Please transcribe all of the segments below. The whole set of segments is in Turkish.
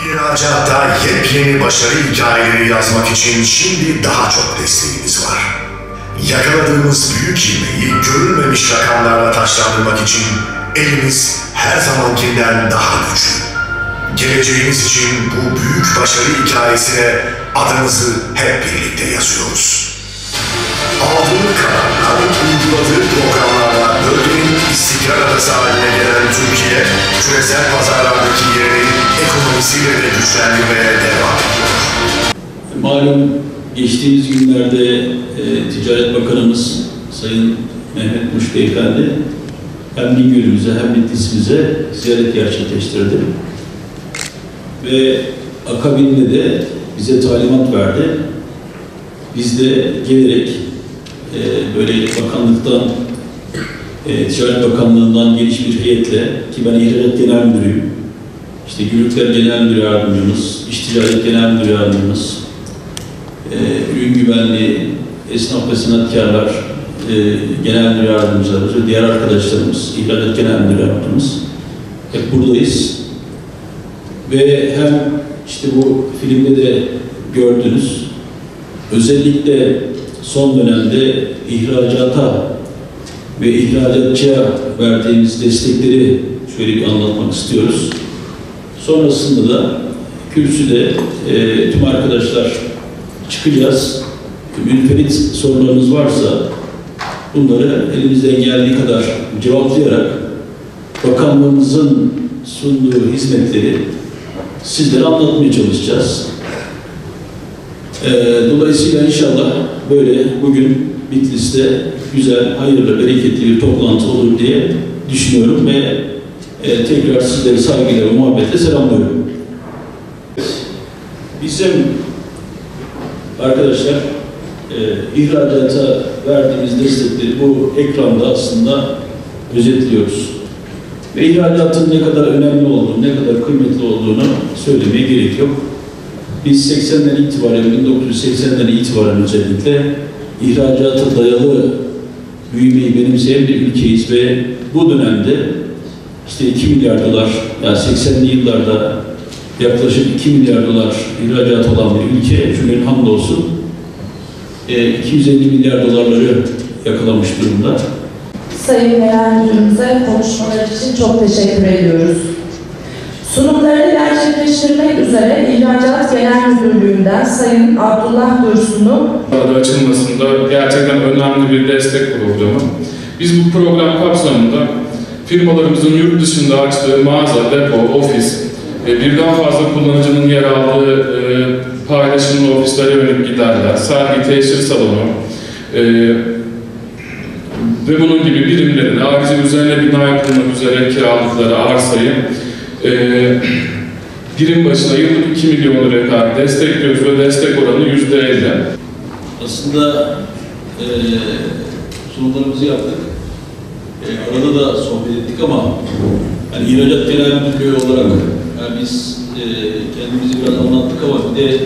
İhracatta yepyeni başarı hikayeleri yazmak için şimdi daha çok desteğiniz var. Yakaladığımız büyük ivmeyi görülmemiş rakamlarla taşlandırmak için elimiz her zamankinden daha güçlü. Geleceğiniz için bu büyük başarı hikayesine adınızı hep birlikte yazıyoruz. Aldığı kararlar, uyguladığı programlarla bölgenin istikrar adası haline gelen Türkiye, küresel pazarlardaki yerini ekonomisiyle de güçlendirmeye devam ediyor. Malum geçtiğimiz günlerde Ticaret Bakanımız Sayın Mehmet Muş Beyefendi hem Bingöl'ümüze hem Bitlis'imize ziyaret gerçekleştirdi. Ve akabinde de bize talimat verdi. Biz de gelerek böyle bakanlıktan, Ticaret Bakanlığı'ndan geniş bir heyetle, ki ben İhracat Genel Müdürüyüm, işte Gümrükler Genel Müdür Yardımcımız, İş Ticaret Genel Müdür Yardımcımız, ürün güvenliği, esnaf ve sanatkarlar Genel Müdür Yardımcılarımız ve diğer arkadaşlarımız, İhracat Genel Müdür Yardımcımız hep buradayız. Ve hem işte bu filmde de gördünüz, özellikle son dönemde ihracata ve ihracatçıya verdiğimiz destekleri şöyle bir anlatmak istiyoruz. Sonrasında da kürsüde tüm arkadaşlar çıkacağız. Münferit sorularınız varsa bunları elimizden geldiği kadar cevaplayarak bakanlığımızın sunduğu hizmetleri sizlere anlatmaya çalışacağız. Dolayısıyla inşallah böyle bugün Bitlis'te güzel, hayırlı, bereketli bir toplantı olur diye düşünüyorum ve tekrar sizleri saygıyla ve muhabbetle selamlıyorum. Bizim arkadaşlar ihracata verdiğimiz destekleri bu ekranda aslında özetliyoruz. Ve ihracatın ne kadar önemli olduğunu, ne kadar kıymetli olduğunu söylemeye gerek yok. Biz 80'den itibaren, 1980'den itibaren özellikle ihracata dayalı büyümeyi benimseyen bir ülkeyiz ve bu dönemde işte 2 milyar dolar, yani 80'li yıllarda yaklaşık 2 milyar dolar ihracat olan bir ülke, çünkü hamdolsun 250 milyar dolarları yakalamış durumda. Sayın Genel Müdürümüze konuşmalar için çok teşekkür ediyoruz. Sunumlarını gerçekleştirmek üzere İhracat Genel Müdürlüğü'nden Sayın Abdullah Dursun'u açılmasında gerçekten önemli bir destek programı. Biz bu program kapsamında firmalarımızın yurt dışında açtığı mağaza, depo, ofis, birden fazla kullanıcının yer aldığı paylaşımlı ofislere yönelik giderler, sergi, teşhir salonu ve bunun gibi birimlerini, ayrıca üzerine bina yapılmak üzere kiralıkları, arsayı birim başına yıllık 2 milyon liraya kadar destekliyoruz ve destek oranı %50. Aslında sunumlarımızı yaptık. Arada da sohbet ettik ama yani İhracat Genel Müdürlüğü olarak yani biz kendimizi biraz anlattık ama bir de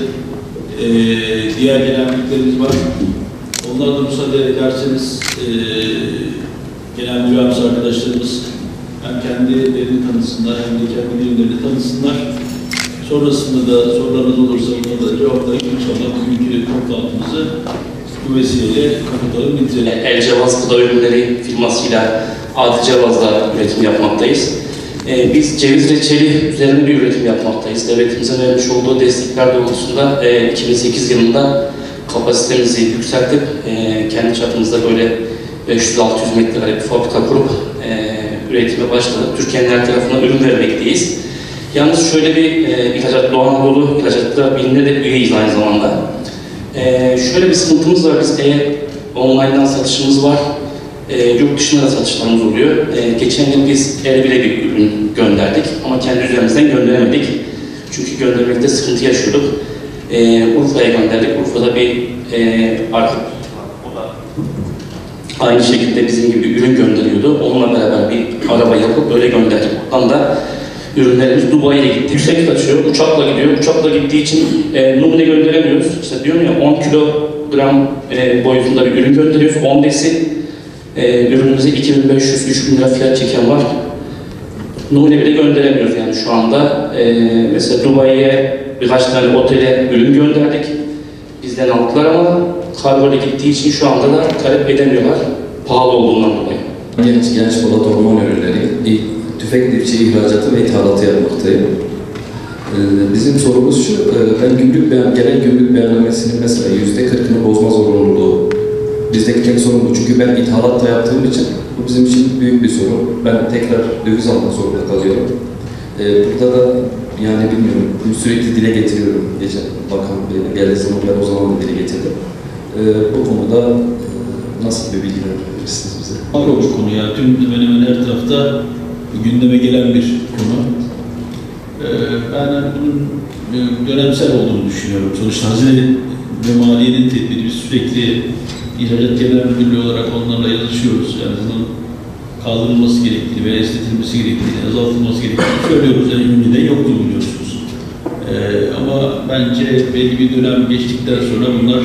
diğer genel müdürlerimiz var. Onlar da müsaade ederseniz genel müdürümüz arkadaşlarımız hem kendilerini tanısınlar hem de kendi birimlerini tanısınlar. Sonrasında da sorularınız olursa onlara da cevaplayıp inşallah bugünkü toplantımızı bu vesileyle kapatalım, bitirelim. El-Cevaz Gıda Ürünleri firmasıyla Adi Cevaz'da üretim yapmaktayız. Biz ceviz reçeli üzerine bir üretim yapmaktayız. Devletimizin vermiş olduğu destekler doğrultusunda 2008 yılında kapasitemizi yükseltip kendi çapımızda böyle 500-600 metrekare bir fabrika kurup üretime başladık. Türkiye'nin her tarafına ürün vermekteyiz. Yalnız şöyle bir ihracat, Doğu Anadolu İhracatlar Birliği'ne de üyeyiz aynı zamanda. Şöyle bir sıkıntımız var, biz online'dan satışımız var, yurt dışında da satışlarımız oluyor. Geçen yıl biz Erbil'e bir ürün gönderdik ama kendi üzerimizden gönderemedik. Çünkü göndermekte sıkıntı yaşıyorduk. Urfa'ya gönderdik, Urfa'da bir aynı şekilde bizim gibi ürün gönderiyordu. Onunla beraber bir araba yapıp öyle gönderdik. Oradan da ürünlerimiz Dubai'ye gitti. Yüksek taşıyor, uçakla gidiyor. Uçakla gittiği için numune gönderemiyoruz. İşte diyorum ya 10 kilogram boyutunda bir ürün gönderiyoruz. 10 desi ürünümüze 2500-3000 lira fiyat çeken var. numune bile gönderemiyoruz yani şu anda. Mesela Dubai'ye birkaç tane otele ürün gönderdik. Bizden aldılar ama kargoyla gittiği için şu anda da talep edemiyorlar. Pahalı olduğundan dolayı. Genç Polat Orman Ürünleri, tüfek dipçi ihracatı ve ithalatı yapmaktayım. Bizim sorumuz şu, ben gelen gümrük beyannamesinin mesela %40'ını bozma zorunluluğu. Bizdeki tek sorun bu. Çünkü ben ithalatla yaptığım için bu bizim için büyük bir sorun. Ben tekrar döviz almak zorunda kalıyorum. Burada da yani bilmiyorum, sürekli dile getiriyorum. Geçen bakan geldiği zaman ben o zaman da dile getirdim. Bu konuda nasıl bir bilgi verirsiniz bize? Makro bir konu ya. Tüm hemen hemen her tarafta gündeme gelen bir konu. Ben bunun dönemsel olduğunu düşünüyorum. Sonuçta Hazine ve Maliye'nin tedbiri, biz sürekli İhracat Genel Müdürlüğü olarak onlarla yazışıyoruz. Yani bunun kaldırılması gerektiğini veya esnetilmesi gerektiğini, azaltılması gerektiğini söylüyoruz. Yani önceden yoktu biliyorsunuz. Ama bence belli bir dönem geçtikten sonra bunlar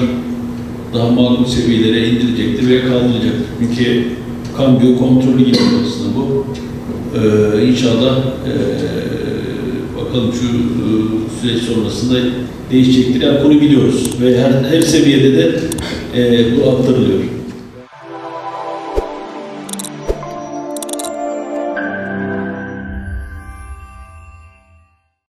daha makul seviyelere indirilecektir ve kaldırılacaktır. Çünkü kambiyo kontrolü gibi aslında bu. İnşallah bakalım şu süreç sonrasında değişecektir. Yani bunu biliyoruz ve her seviyede de bu aktarılıyor.